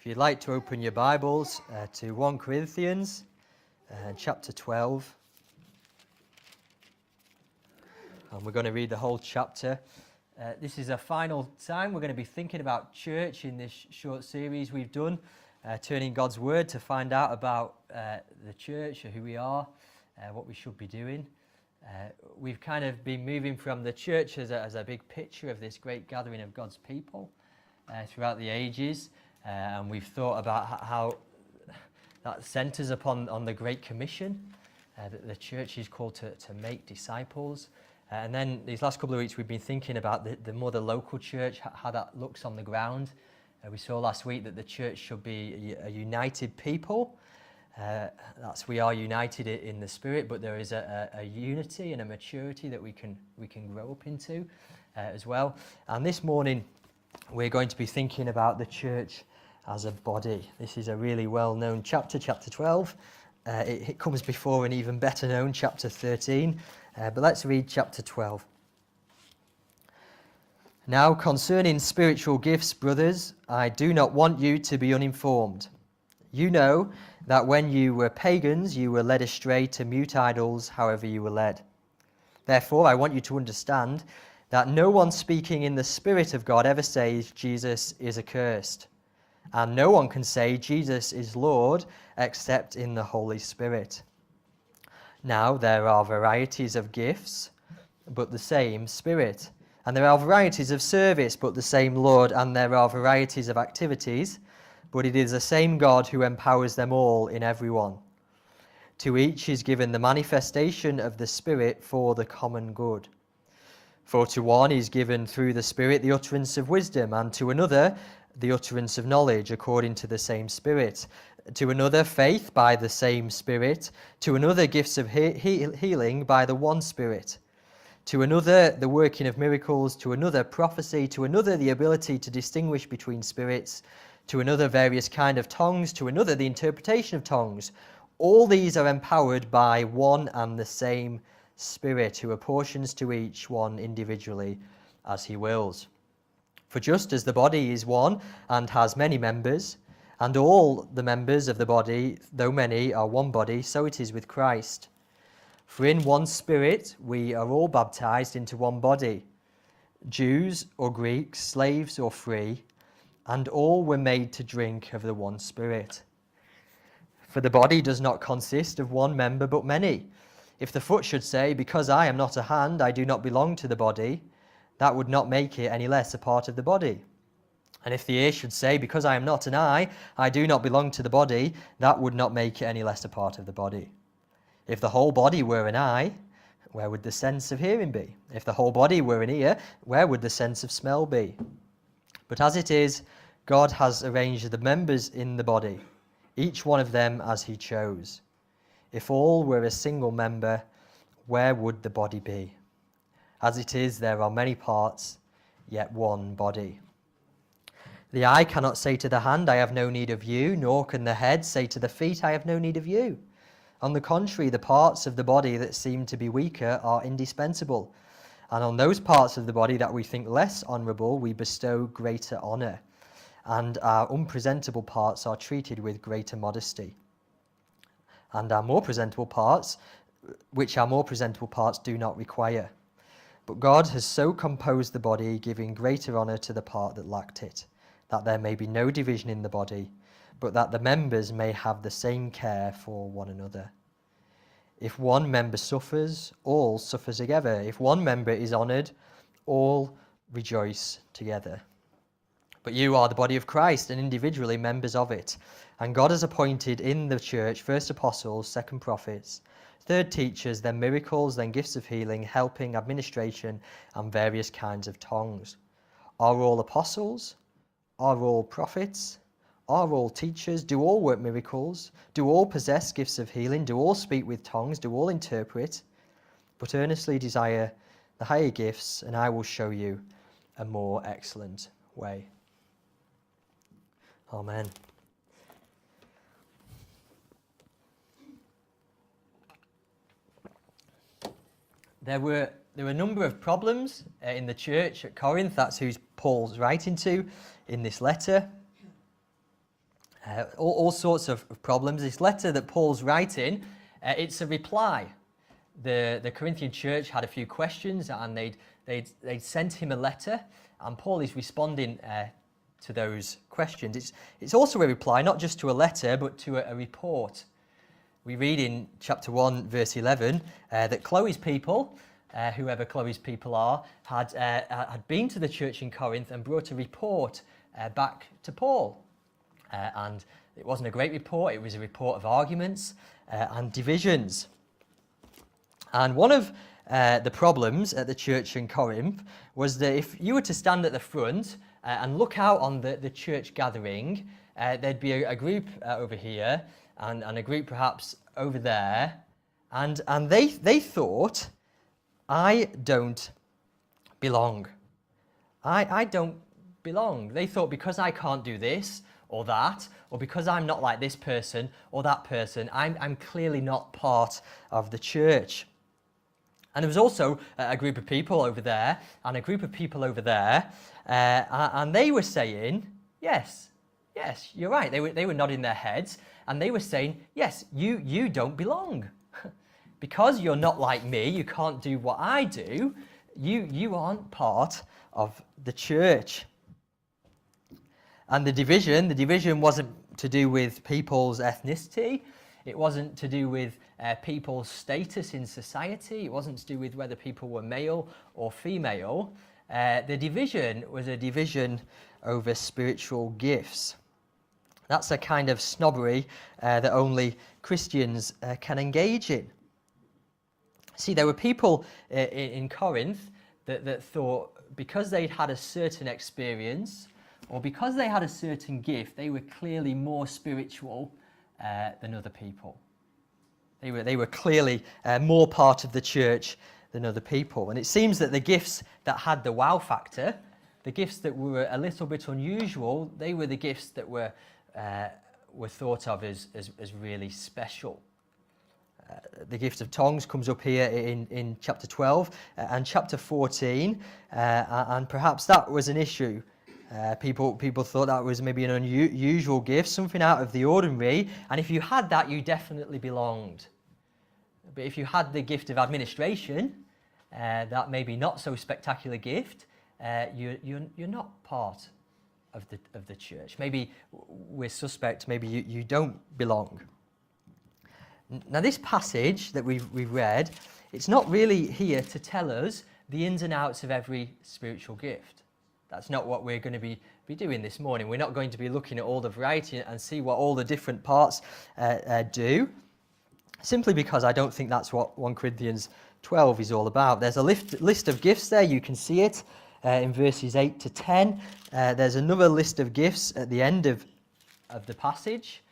you'd like to open your Bibles to 1 Corinthians chapter 12. And we're going to read the whole chapter. This is a final time we're going to be thinking about church in this short series we've done, turning God's Word to find out about the church, who we are, what we should be doing. We've kind of been moving from the church as a big picture of this great gathering of God's people throughout the ages, and we've thought about how that centres on the Great Commission, that the church is called to make disciples. And then these last couple of weeks we've been thinking about the more the local church, how that looks on the ground. We saw last week that the church should be a united people. We are united in the Spirit, but there is a unity and a maturity that we can grow up into as well. And this morning we're going to be thinking about the church as a body. This is a really well-known chapter 12. It comes before an even better known chapter 13. But let's read chapter 12. Now concerning spiritual gifts, brothers, I do not want you to be uninformed. You know that when you were pagans, you were led astray to mute idols, however you were led. Therefore, I want you to understand that no one speaking in the Spirit of God ever says Jesus is accursed. And no one can say Jesus is Lord except in the Holy Spirit. Now there are varieties of gifts, but the same Spirit. And there are varieties of service, but the same Lord. And there are varieties of activities, but it is the same God who empowers them all in everyone. To each is given the manifestation of the Spirit for the common good. For to one is given through the Spirit the utterance of wisdom, and to another the utterance of knowledge according to the same Spirit. To another faith by the same Spirit. To another gifts of healing by the one Spirit. To another the working of miracles. To another prophecy. To another the ability to distinguish between spirits. To another various kind of tongues. To another the interpretation of tongues. All these are empowered by one and the same Spirit, who apportions to each one individually as he wills. For just as the body is one and has many members, and all the members of the body, though many, are one body, so it is with Christ. For in one Spirit we are all baptized into one body, Jews or Greeks, slaves or free, and all were made to drink of the one Spirit. For the body does not consist of one member but many. If the foot should say, because I am not a hand, I do not belong to the body, that would not make it any less a part of the body. And if the ear should say, because I am not an eye, I do not belong to the body, that would not make it any less a part of the body. If the whole body were an eye, where would the sense of hearing be? If the whole body were an ear, where would the sense of smell be? But as it is, God has arranged the members in the body, each one of them as he chose. If all were a single member, where would the body be? As it is, there are many parts, yet one body. The eye cannot say to the hand, I have no need of you, nor can the head say to the feet, I have no need of you. On the contrary, the parts of the body that seem to be weaker are indispensable, and on those parts of the body that we think less honourable, we bestow greater honour, and our unpresentable parts are treated with greater modesty. And our more presentable parts, which our more presentable parts do not require. But God has so composed the body, giving greater honour to the part that lacked it, that there may be no division in the body, but that the members may have the same care for one another. If one member suffers, all suffer together. If one member is honoured, all rejoice together. But you are the body of Christ, and individually members of it. And God has appointed in the church first apostles, second prophets, third teachers, then miracles, then gifts of healing, helping, administration, and various kinds of tongues. Are all apostles? Are all prophets? Are all teachers? Do all work miracles? Do all possess gifts of healing? Do all speak with tongues? Do all interpret? But earnestly desire the higher gifts, and I will show you a more excellent way. Amen. There were a number of problems in the church at Corinth. That's who Paul's writing to in this letter. all sorts of problems. This letter that Paul's writing, it's a reply. The Corinthian church had a few questions, and they'd sent him a letter, and Paul is responding to those questions. It's also a reply, not just to a letter, but to a report. We read in chapter 1, verse 11, that Chloe's people, whoever Chloe's people are, had been to the church in Corinth and brought a report back to Paul. And it wasn't a great report, it was a report of arguments and divisions. And one of the problems at the church in Corinth was that if you were to stand at the front and look out on the church gathering, there'd be a group over here and a group perhaps over there, and they thought, I don't belong. I don't belong. They thought, because I can't do this or that, or because I'm not like this person or that person, I'm clearly not part of the church. And there was also a group of people over there and a group of people over there, and they were saying, yes, you're right. They were nodding their heads, and they were saying, yes, you don't belong. Because you're not like me, you can't do what I do, you aren't part of the church. And the division wasn't to do with people's ethnicity. It wasn't to do with people's status in society. It wasn't to do with whether people were male or female. The division was a division over spiritual gifts. That's a kind of snobbery that only Christians can engage in. See, there were people in Corinth that thought because they'd had a certain experience or because they had a certain gift, they were clearly more spiritual than other people. They were clearly more part of the church than other people. And it seems that the gifts that had the wow factor, the gifts that were a little bit unusual, they were the gifts that were thought of as really special. The gift of tongues comes up here in chapter 12 and chapter 14, and perhaps that was an issue. People thought that was maybe an unusual gift, something out of the ordinary, and if you had that, you definitely belonged. But if you had the gift of administration, that maybe not so spectacular gift, you're not part of the church. Maybe we're suspect. Maybe you don't belong. Now, this passage that we've read, it's not really here to tell us the ins and outs of every spiritual gift. That's not what we're going to be doing this morning. We're not going to be looking at all the variety and see what all the different parts do, simply because I don't think that's what 1 Corinthians 12 is all about. There's a list of gifts there. You can see it in verses 8 to 10. There's another list of gifts at the end of the passage.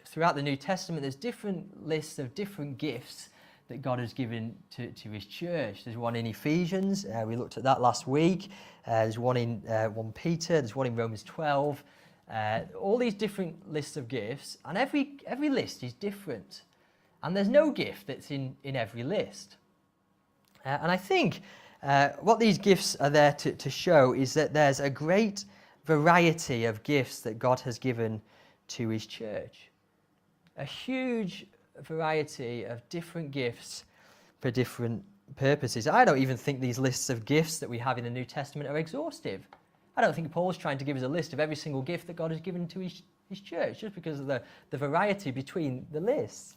Throughout the New Testament, there's different lists of different gifts that God has given to his church. There's one in Ephesians, we looked at that last week. There's one in 1 Peter, there's one in Romans 12. All these different lists of gifts, and every list is different. And there's no gift that's in every list. And I think what these gifts are there to show is that there's a great variety of gifts that God has given to his church. A huge variety of different gifts for different purposes. I don't even think these lists of gifts that we have in the New Testament are exhaustive. I don't think Paul's trying to give us a list of every single gift that God has given to his church, just because of the variety between the lists.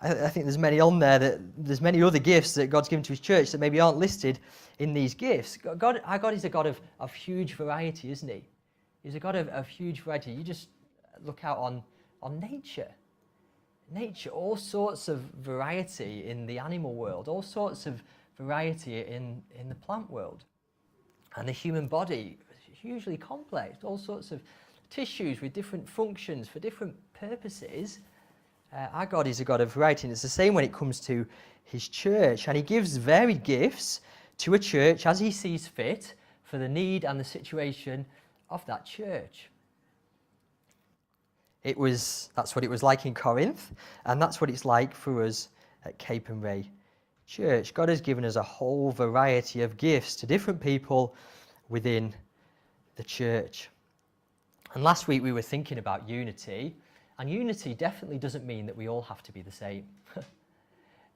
I think there's many on there, there's many other gifts that God's given to his church that maybe aren't listed in these gifts. Our God is a God of huge variety, isn't he? He's a God of huge variety. You just look out on nature. Nature, all sorts of variety in the animal world, all sorts of variety in the plant world. And the human body is hugely complex, all sorts of tissues with different functions for different purposes. Our God is a God of variety, and it's the same when it comes to his church. And he gives varied gifts to a church as he sees fit for the need and the situation of that church. That's what it was like in Corinth, and that's what it's like for us at Capernwray Church. God has given us a whole variety of gifts to different people within the church. And last week we were thinking about unity, and unity definitely doesn't mean that we all have to be the same.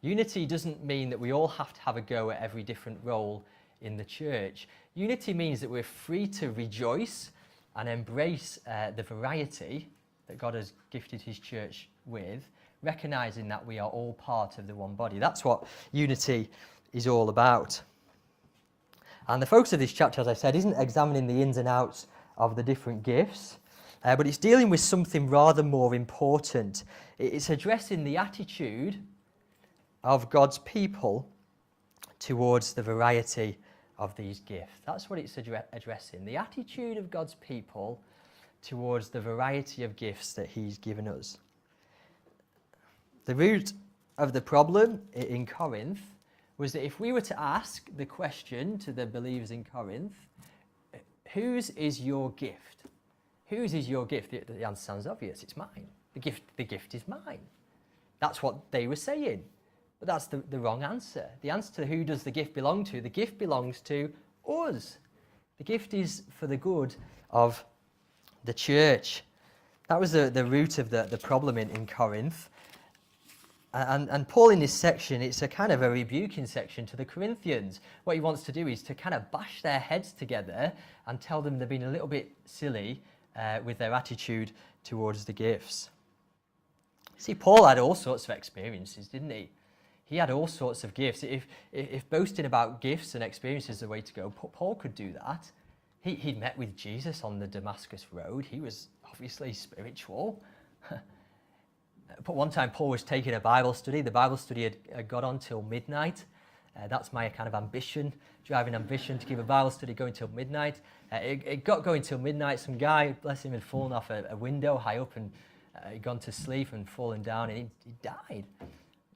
Unity doesn't mean that we all have to have a go at every different role in the church. Unity means that we're free to rejoice and embrace the variety that God has gifted his church with, recognizing that we are all part of the one body. That's what unity is all about. And the focus of this chapter, as I said, isn't examining the ins and outs of the different gifts, but it's dealing with something rather more important. It's addressing the attitude of God's people towards the variety of these gifts. That's what it's addressing, the attitude of God's people towards the variety of gifts that he's given us. The root of the problem in Corinth was that if we were to ask the question to the believers in Corinth, whose is your gift? Whose is your gift? The answer sounds obvious. It's mine. The gift is mine. That's what they were saying. But that's the wrong answer. The answer to who does the gift belong to, the gift belongs to us. The gift is for the good of the church. That was the root of the problem in Corinth. And Paul in this section, it's a kind of a rebuking section to the Corinthians. What he wants to do is to kind of bash their heads together and tell them they've been a little bit silly with their attitude towards the gifts. See, Paul had all sorts of experiences, didn't he? He had all sorts of gifts. If boasting about gifts and experiences is the way to go, Paul could do that. He'd met with Jesus on the Damascus Road. He was obviously spiritual. But one time Paul was taking a Bible study. The Bible study had got on till midnight. That's my kind of ambition, driving ambition, to keep a Bible study going till midnight. It got going till midnight. Some guy, bless him, had fallen off a window high up and he'd gone to sleep and fallen down and he died.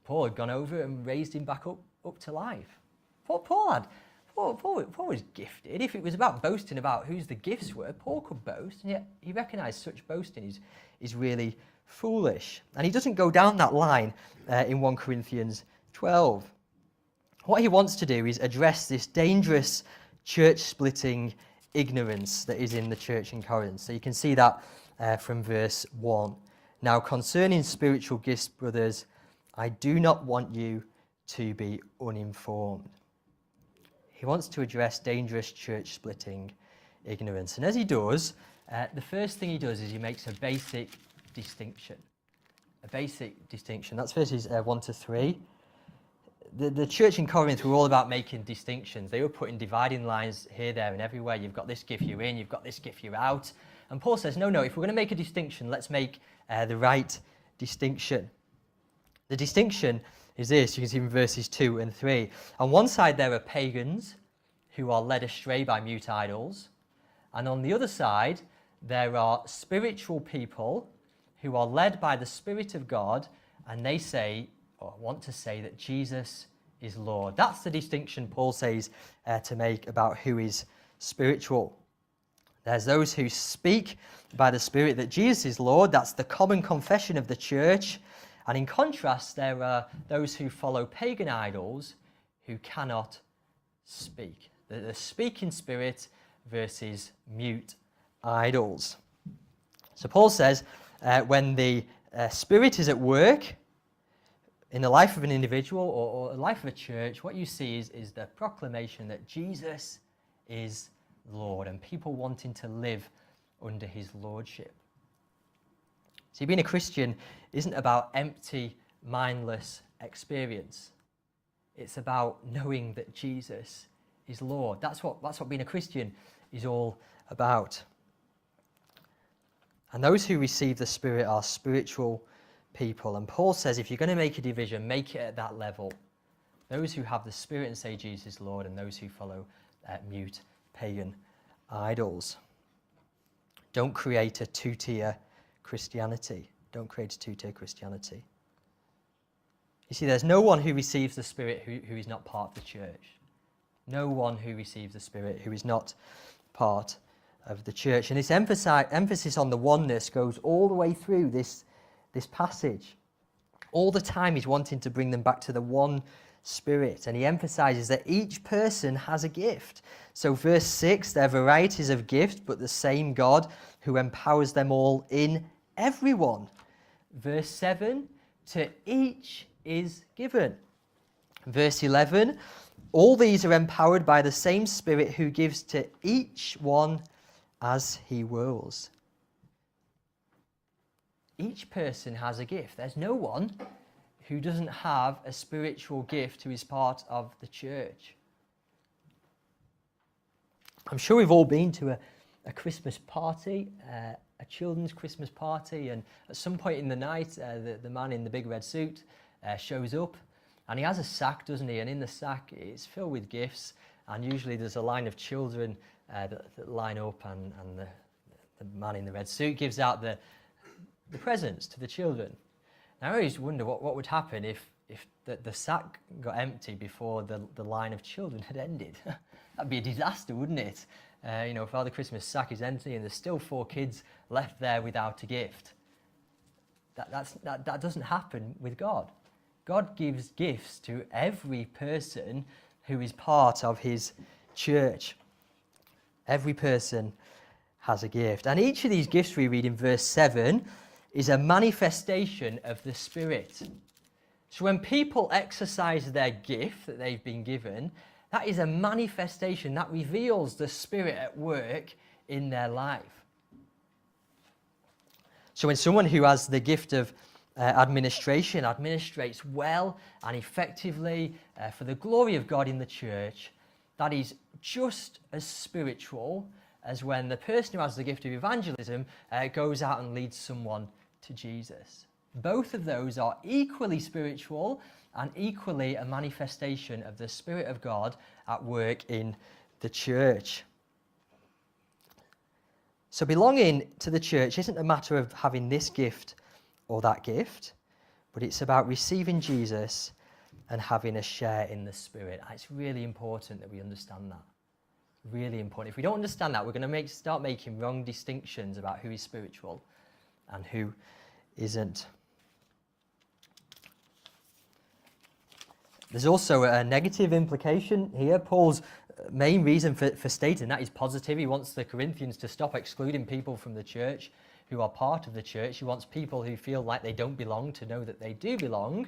Paul had gone over and raised him back up to life. Paul was gifted. If it was about boasting about whose the gifts were, Paul could boast, and yet he recognised such boasting is really foolish. And he doesn't go down that line in 1 Corinthians 12. What he wants to do is address this dangerous church-splitting ignorance that is in the church in Corinth. So you can see that from verse 1. Now, concerning spiritual gifts, brothers, I do not want you to be uninformed. He wants to address dangerous church-splitting ignorance. And as he does, the first thing he does is he makes a basic distinction. A basic distinction. That's verses 1 to 3. The church in Corinth were all about making distinctions. They were putting dividing lines here, there, and everywhere. You've got this gift, you're in. You've got this gift, you're out. And Paul says, no, if we're going to make a distinction, let's make the right distinction. The distinction is this. You can see in verses 2 and 3. On one side, there are pagans who are led astray by mute idols. And on the other side, there are spiritual people who are led by the Spirit of God, and they say, or want to say, that Jesus is Lord. That's the distinction Paul says to make about who is spiritual. There's those who speak by the Spirit that Jesus is Lord. That's the common confession of the church. And in contrast, there are those who follow pagan idols who cannot speak. The speaking spirit versus mute idols. So Paul says when the Spirit is at work in the life of an individual or the life of a church, what you see is the proclamation that Jesus is Lord and people wanting to live under his lordship. See, being a Christian isn't about empty, mindless experience. It's about knowing that Jesus is Lord. That's what being a Christian is all about. And those who receive the Spirit are spiritual people. And Paul says if you're going to make a division, make it at that level. Those who have the Spirit and say Jesus is Lord, and those who follow mute pagan idols. Don't create a two-tier Christianity. Don't create a two-tier Christianity. You see, there's no one who receives the Spirit who is not part of the church. No one who receives the Spirit who is not part of the church. And this emphasis on the oneness goes all the way through this passage. All the time he's wanting to bring them back to the one Spirit. And he emphasizes that each person has a gift. So verse 6, there are varieties of gifts, but the same God who empowers them all in everyone. Verse 7, to each is given. Verse 11, all these are empowered by the same Spirit who gives to each one as he wills. Each person has a gift. There's no one who doesn't have a spiritual gift who is part of the church. I'm sure we've all been to a Christmas party, a children's Christmas party, and at some point in the night, the man in the big red suit shows up, and he has a sack, doesn't he? And in the sack, it's filled with gifts, and usually there's a line of children that line up, and the man in the red suit gives out the presents to the children. Now I always wonder what would happen if the sack got empty before the line of children had ended. That'd be a disaster, wouldn't it? If Father Christmas sack is empty and there's still 4 kids left there without a gift. That doesn't happen with God. God gives gifts to every person who is part of his church. Every person has a gift. And each of these gifts we read in verse 7 is a manifestation of the Spirit. So when people exercise their gift that they've been given, that is a manifestation that reveals the Spirit at work in their life. So when someone who has the gift of administration administrates well and effectively for the glory of God in the church, that is just as spiritual as when the person who has the gift of evangelism goes out and leads someone to Jesus. Both of those are equally spiritual and equally a manifestation of the Spirit of God at work in the church. So belonging to the church isn't a matter of having this gift or that gift, but it's about receiving Jesus and having a share in the Spirit. And it's really important that we understand that. Really important. If we don't understand that, we're going to start making wrong distinctions about who is spiritual and who isn't. There's also a negative implication here. Paul's main reason for stating that is positive. He wants the Corinthians to stop excluding people from the church who are part of the church. He wants people who feel like they don't belong to know that they do belong.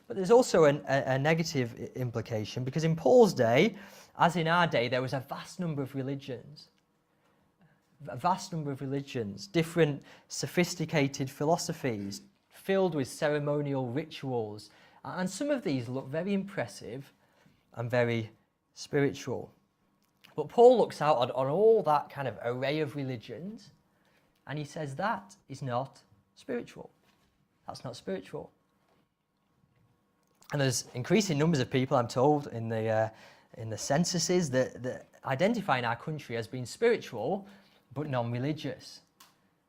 But there's also a negative implication, because in Paul's day, as in our day, there was a vast number of religions. A vast number of religions, different sophisticated philosophies, filled with ceremonial rituals. And some of these look very impressive and very spiritual. But Paul looks out on all that kind of array of religions, and he says that is not spiritual. That's not spiritual. And there's increasing numbers of people, I'm told, in the censuses that identify in our country as being spiritual but non-religious.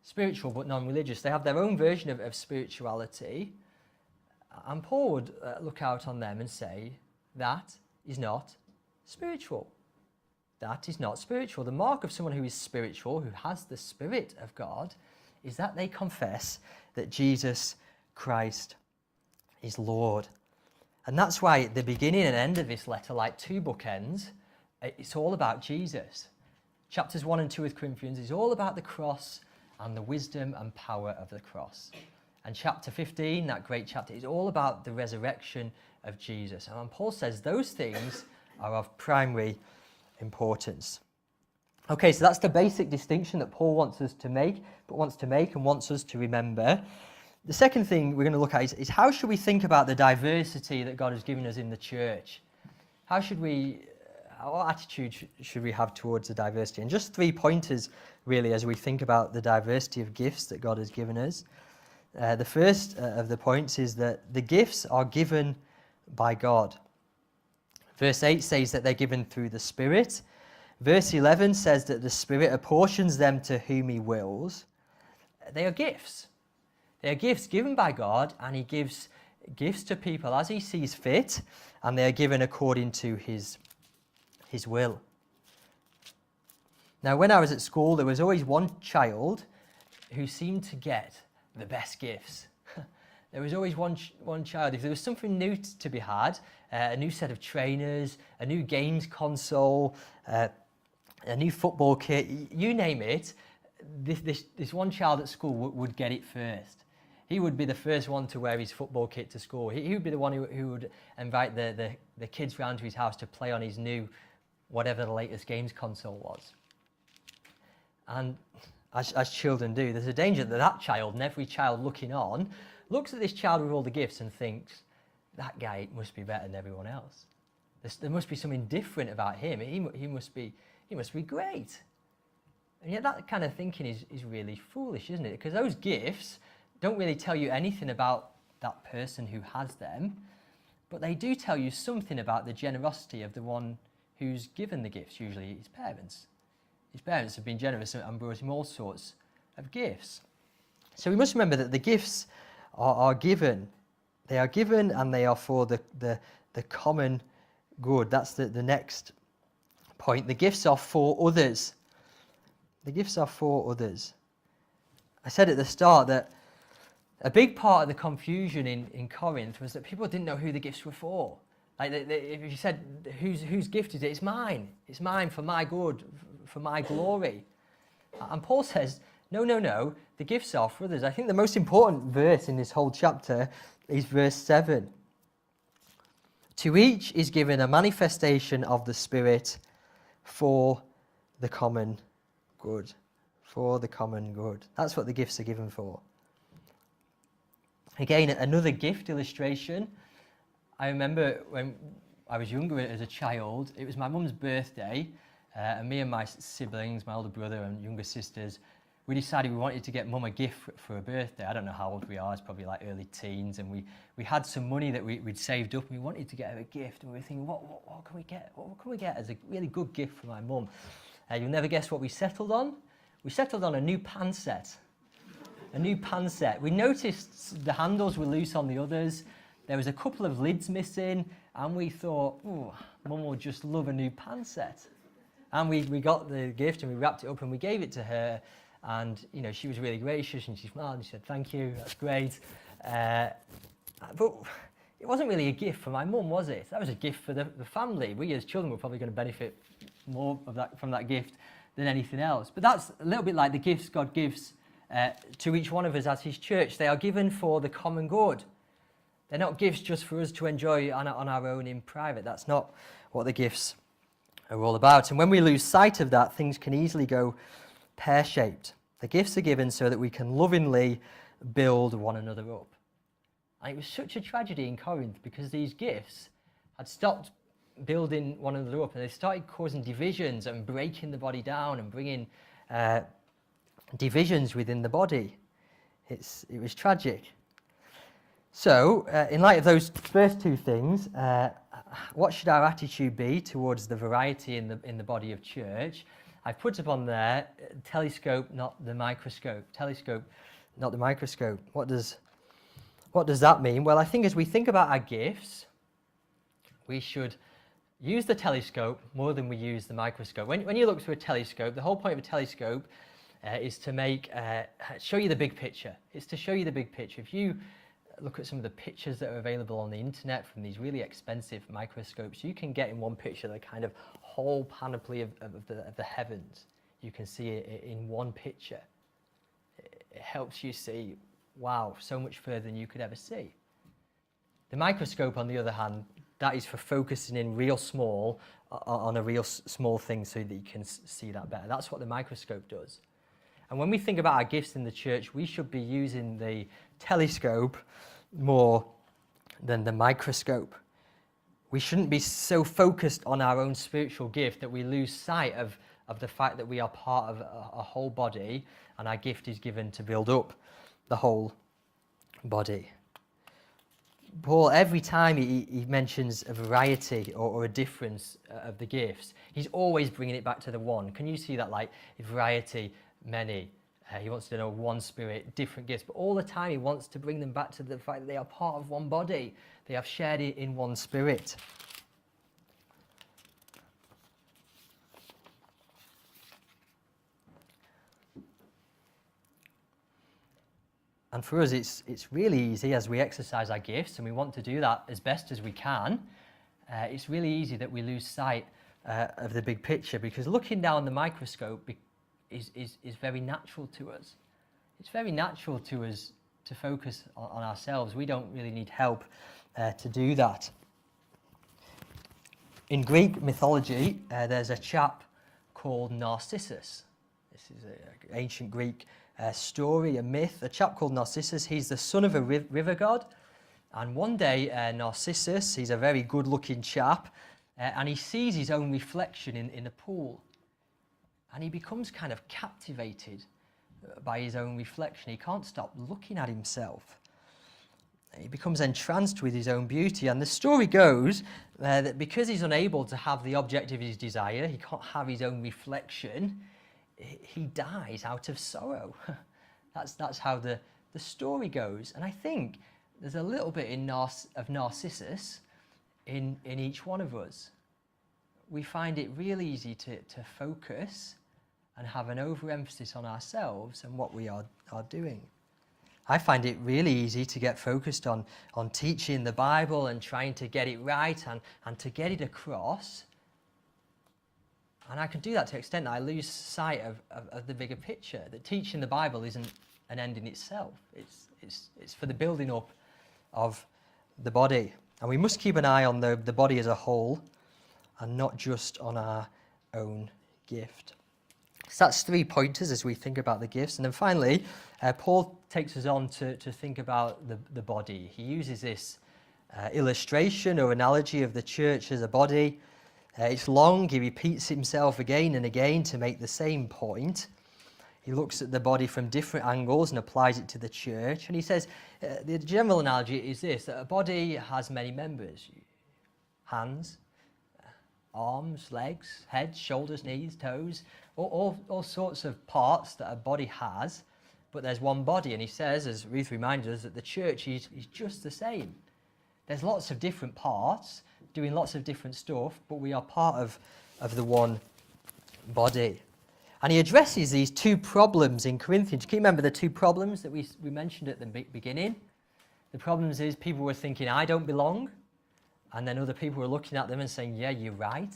Spiritual but non-religious. They have their own version of spirituality. And Paul would look out on them and say, that is not spiritual. That is not spiritual. The mark of someone who is spiritual, who has the Spirit of God, is that they confess that Jesus Christ is Lord. And that's why the beginning and end of this letter, like 2 bookends, it's all about Jesus. Chapters 1 and 2 of Corinthians is all about the cross and the wisdom and power of the cross. And chapter 15, that great chapter, is all about the resurrection of Jesus. And Paul says those things are of primary importance. Okay, so that's the basic distinction that Paul wants us to make and wants us to remember. The second thing we're going to look at is how should we think about the diversity that God has given us in the church? What attitude should we have towards the diversity? And just 3 pointers, really, as we think about the diversity of gifts that God has given us. The first of the points is that the gifts are given by God. Verse 8 says that they're given through the Spirit. Verse 11 says that the Spirit apportions them to whom he wills. They are gifts. They are gifts given by God, and he gives gifts to people as he sees fit, and they are given according to his will. Now, when I was at school, there was always one child who seemed to get the best gifts. There was always one child. If there was something new to be had, a new set of trainers, a new games console, a new football kit, you name it, this one child at school would get it first. He would be the first one to wear his football kit to school. He would be the one who would invite the kids round to his house to play on his new, whatever the latest games console was. And as children do, there's a danger that child and every child looking on looks at this child with all the gifts and thinks, that guy must be better than everyone else. There must be something different about him. He must be great. And yet that kind of thinking is really foolish, isn't it? Because those gifts don't really tell you anything about that person who has them, but they do tell you something about the generosity of the one who's given the gifts, usually his parents. His parents have been generous and brought him all sorts of gifts. So we must remember that the gifts are given. They are given and they are for the common good. That's the next point. The gifts are for others. The gifts are for others. I said at the start that a big part of the confusion in Corinth was that people didn't know who the gifts were for. Like if you said, whose gift is it? It's mine. It's mine for my good, for my glory. And Paul says, no, the gifts are for others. I think the most important verse in this whole chapter is verse 7. To each is given a manifestation of the Spirit for the common good. For the common good. That's what the gifts are given for. Again, another gift illustration. I remember when I was younger as a child, it was my mum's birthday, and me and my siblings, my older brother and younger sisters, we decided we wanted to get mum a gift for her birthday. I don't know how old we are, it's probably like early teens, and we had some money that we'd saved up, and we wanted to get her a gift, and we were thinking, what can we get? What can we get as a really good gift for my mum? You'll never guess what we settled on. We settled on a new pan set. A new pan set. We noticed the handles were loose on the others. There was a couple of lids missing, and we thought, oh, Mum will just love a new pan set. And we got the gift and we wrapped it up and we gave it to her, and she was really gracious and she smiled and she said, thank you, that's great. But it wasn't really a gift for my mum, was it? That was a gift for the family. We as children were probably going to benefit more from that gift than anything else. But that's a little bit like the gifts God gives to each one of us as his church. They are given for the common good. They're not gifts just for us to enjoy on our own in private. That's not what the gifts are all about. And when we lose sight of that, things can easily go pear-shaped. The gifts are given so that we can lovingly build one another up. And it was such a tragedy in Corinth because these gifts had stopped building one another up and they started causing divisions and breaking the body down and bringing divisions within the body. It was tragic. So, in light of those first two things, what should our attitude be towards the variety in the body of church? I've put up on there, telescope, not the microscope. Telescope, not the microscope. What does that mean? Well, I think as we think about our gifts, we should use the telescope more than we use the microscope. When you look through a telescope, the whole point of a telescope is to show you the big picture. It's to show you the big picture. If you look at some of the pictures that are available on the internet from these really expensive microscopes, you can get in one picture the kind of whole panoply of the heavens. You can see it in one picture. It helps you see, wow, so much further than you could ever see. The microscope, on the other hand, that is for focusing in real small on a real small thing so that you can see that better. That's what the microscope does. And when we think about our gifts in the church, we should be using the telescope more than the microscope. We shouldn't be so focused on our own spiritual gift that we lose sight of the fact that we are part of a whole body and our gift is given to build up the whole body. Paul, every time he mentions a variety or a difference of the gifts, he's always bringing it back to the one. Can you see that, like variety, many? He wants to know one spirit, different gifts, but all the time he wants to bring them back to the fact that they are part of one body. They have shared it in one spirit. And for us, it's really easy as we exercise our gifts, and we want to do that as best as we can. It's really easy that we lose sight of the big picture, because looking down the microscope is very natural to us. It's very natural to us to focus on ourselves. We don't really need help to do that. In Greek mythology, there's a chap called Narcissus. This is an ancient Greek story, a myth. A chap called Narcissus. He's the son of a river god. And one day, Narcissus, he's a very good-looking chap, and he sees his own reflection in a pool. And he becomes kind of captivated by his own reflection. He can't stop looking at himself. He becomes entranced with his own beauty. And the story goes that because he's unable to have the object of his desire, he can't have his own reflection, he dies out of sorrow. That's how the story goes. And I think there's a little bit of Narcissus in each one of us. We find it really easy to focus and have an overemphasis on ourselves and what we are doing. I find it really easy to get focused on teaching the Bible and trying to get it right and to get it across. And I can do that to the extent that I lose sight of the bigger picture, that teaching the Bible isn't an end in itself. It's for the building up of the body. And we must keep an eye on the body as a whole and not just on our own gift. So that's 3 pointers as we think about the gifts. And then finally, Paul takes us on to think about the body. He uses this illustration or analogy of the church as a body. It's long. He repeats himself again and again to make the same point. He looks at the body from different angles and applies it to the church. And he says, the general analogy is this, that a body has many members. Hands, arms, legs, head, shoulders, knees, toes, all sorts of parts that a body has, but there's one body. And he says, as Ruth reminded us, that the church is just the same. There's lots of different parts doing lots of different stuff, but we are part of the one body. And he addresses these 2 problems in Corinthians. Can you remember the 2 problems that we mentioned at the beginning? The problems is people were thinking, I don't belong. And then other people were looking at them and saying, yeah, you're right.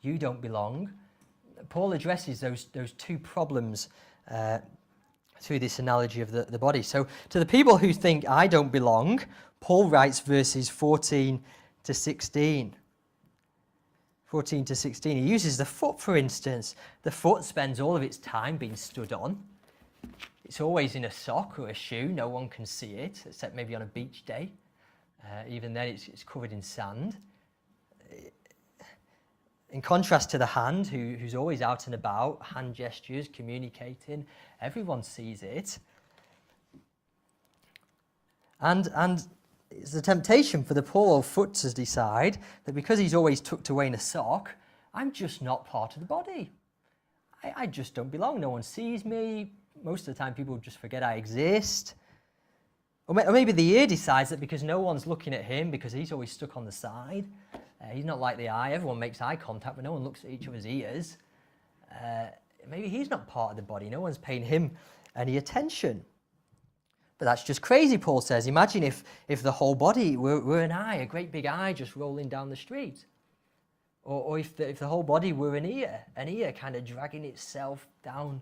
You don't belong. Paul addresses those 2 problems through this analogy of the body. So to the people who think I don't belong, Paul writes verses 14 to 16. 14 to 16. He uses the foot, for instance. The foot spends all of its time being stood on. It's always in a sock or a shoe. No one can see it, except maybe on a beach day. Even then, it's covered in sand. In contrast to the hand, who's always out and about, hand gestures, communicating, everyone sees it. And it's a temptation for the poor old foot to decide that because he's always tucked away in a sock, I'm just not part of the body. I just don't belong. No one sees me. Most of the time, people just forget I exist. Or maybe the ear decides that because no one's looking at him, because he's always stuck on the side, he's not like the eye. Everyone makes eye contact, but no one looks at each other's ears. Maybe he's not part of the body. No one's paying him any attention. But that's just crazy, Paul says. Imagine if the whole body were an eye, a great big eye just rolling down the street. Or if the whole body were an ear kind of dragging itself down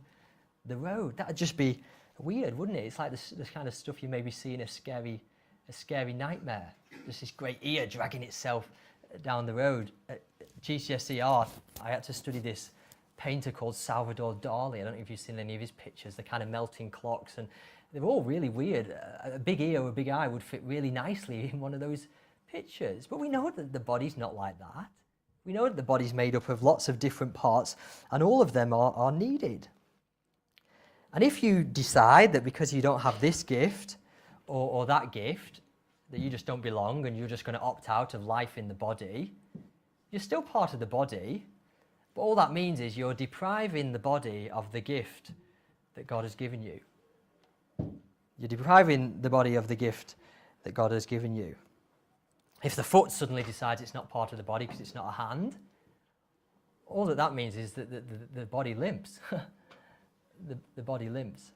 the road. That would just be weird, wouldn't it? It's like this kind of stuff you maybe see in a scary nightmare. Just this great ear dragging itself down the road. At GCSE art, I had to study this painter called Salvador Dali. I don't know if you've seen any of his pictures, the kind of melting clocks, and they're all really weird. A big ear or a big eye would fit really nicely in one of those pictures. But we know that the body's not like that. We know that the body's made up of lots of different parts, and all of them are needed. And if you decide that because you don't have this gift or that gift, that you just don't belong and you're just going to opt out of life in the body, you're still part of the body, but all that means is you're depriving the body of the gift that God has given you. You're depriving the body of the gift that God has given you. If the foot suddenly decides it's not part of the body because it's not a hand, all that means is that the body limps. The body limps.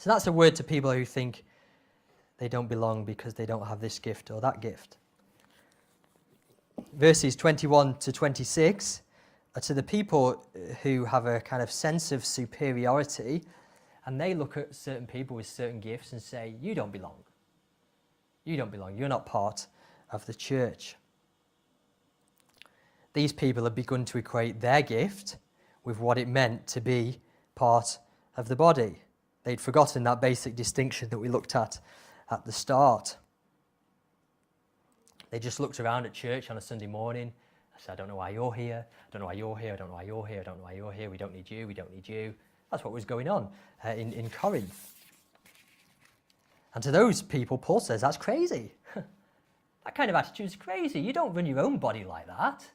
So that's a word to people who think they don't belong because they don't have this gift or that gift. Verses 21 to 26 are to the people who have a kind of sense of superiority, and they look at certain people with certain gifts and say, you don't belong. You don't belong. You're not part of the church. These people have begun to equate their gift with what it meant to be part of the body. They'd forgotten that basic distinction that we looked at the start. They just looked around at church on a Sunday morning. I said, I don't know why you're here. I don't know why you're here. I don't know why you're here. I don't know why you're here. We don't need you. We don't need you. That's what was going on in Corinth. And to those people, Paul says, that's crazy. That kind of attitude is crazy. You don't run your own body like that.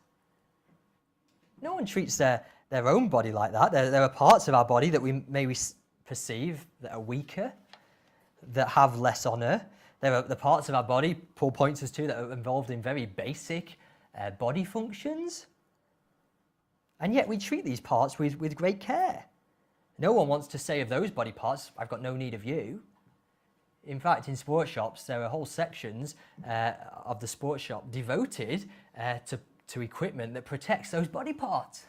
No one treats their own body like that. There are parts of our body that we may perceive that are weaker, that have less honour. There are the parts of our body, Paul points us to, that are involved in very basic body functions. And yet we treat these parts with great care. No one wants to say of those body parts, I've got no need of you. In fact, in sports shops, there are whole sections of the sports shop devoted to equipment that protects those body parts.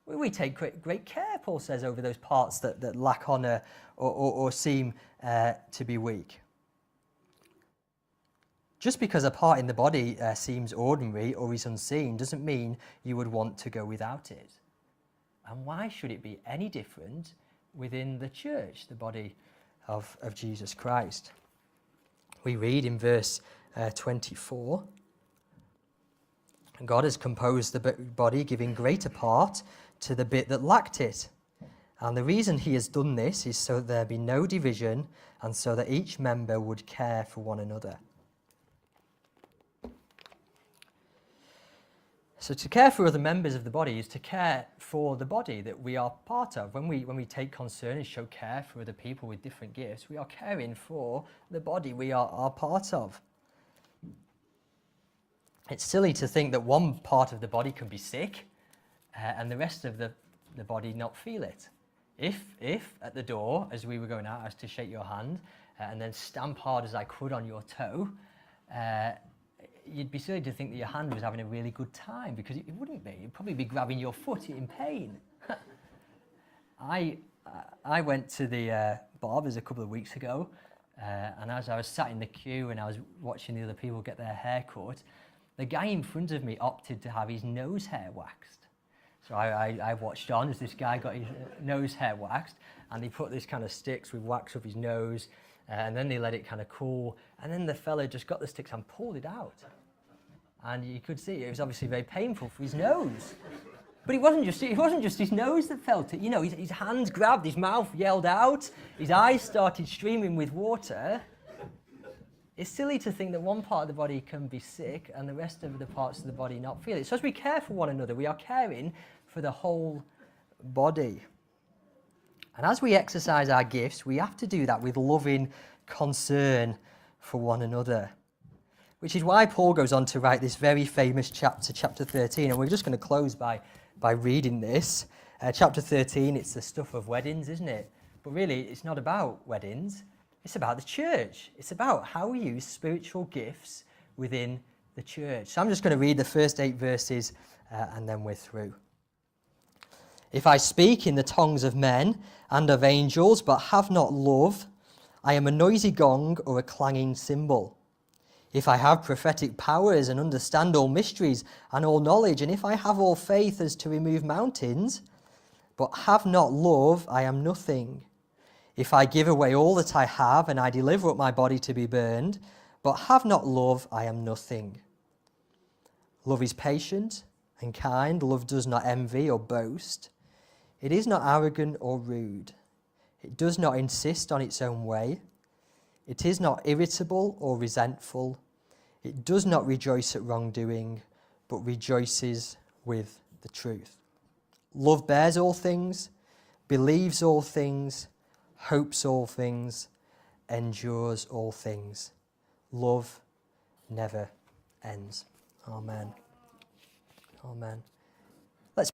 We take great care, Paul says, over those parts that lack honour or seem to be weak. Just because a part in the body seems ordinary or is unseen doesn't mean you would want to go without it. And why should it be any different within the church, the body of Jesus Christ? We read in verse 24, God has composed the body, giving greater part to the bit that lacked it. And the reason he has done this is so that there be no division, and so that each member would care for one another. So to care for other members of the body is to care for the body that we are part of. When we take concern and show care for other people with different gifts, we are caring for the body we are part of. It's silly to think that one part of the body can be sick and the rest of the body not feel it. If at the door, as we were going out, I was to shake your hand and then stamp hard as I could on your toe, you'd be silly to think that your hand was having a really good time, because it wouldn't be. You'd probably be grabbing your foot in pain. I went to the barber's a couple of weeks ago, and as I was sat in the queue and I was watching the other people get their hair cut, the guy in front of me opted to have his nose hair waxed. So I watched on as this guy got his nose hair waxed, and he put this kind of sticks with wax up his nose, and then they let it kind of cool, and then the fella just got the sticks and pulled it out. And you could see it was obviously very painful for his nose. But it wasn't just his nose that felt it. You know, his hands grabbed, his mouth yelled out, his eyes started streaming with water. It's silly to think that one part of the body can be sick and the rest of the parts of the body not feel it. So as we care for one another, we are caring for the whole body. And as we exercise our gifts, we have to do that with loving concern for one another. Which is why Paul goes on to write this very famous chapter, chapter 13. And we're just going to close by reading this. Chapter 13, it's the stuff of weddings, isn't it? But really, it's not about weddings. It's about the church. It's about how we use spiritual gifts within the church. So I'm just going to read the first 8 verses and then we're through. If I speak in the tongues of men and of angels, but have not love, I am a noisy gong or a clanging cymbal. If I have prophetic powers and understand all mysteries and all knowledge, and if I have all faith as to remove mountains, but have not love, I am nothing. If I give away all that I have, and I deliver up my body to be burned, but have not love, I am nothing. Love is patient and kind. Love does not envy or boast. It is not arrogant or rude. It does not insist on its own way. It is not irritable or resentful. It does not rejoice at wrongdoing, but rejoices with the truth. Love bears all things, believes all things, hopes all things, endures all things. Love never ends. Amen. Amen.